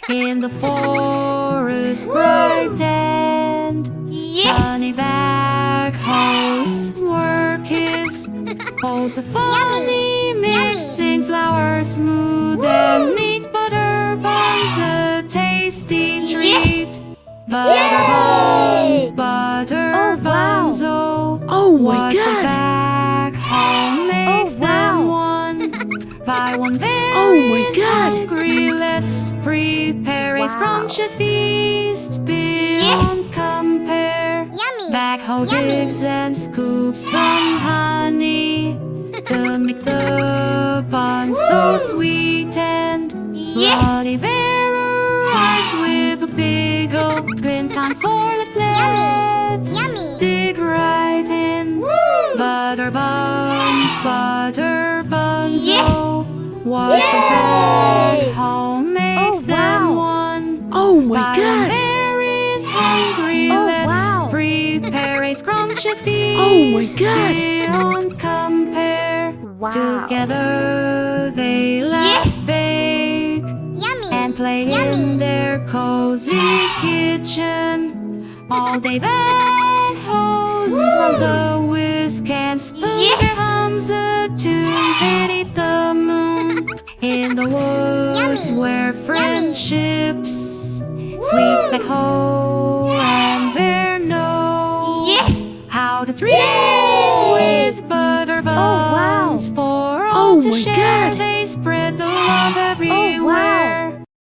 In the forest bright and sunny, Backhoe's work is also funny, mixing flour smooth and neat. Butter buns, a tasty treat. Butter buns, butter buns, Oh my what God! the Backhoe makes them one by one. Bear Oh my is God! hungry, let's prepare a scrumptious feast beyond compare. Backhoe digs and scoops some honey to make the bun so sweet, and Bloody Bear arrives with a big open time for it. Let's dig right in. Butter buns, oh, what the Backhoe makes them one. Oh my By God! one bear is hungry, let's prepare a scrumptious feast Oh my God! beyond compare. Together they laugh, bake, and play in their cozy kitchen. All day Backhoe's hums a whisk and spoon. There hums a tune beneath the moon. In the woods where friendships sweet Backhoe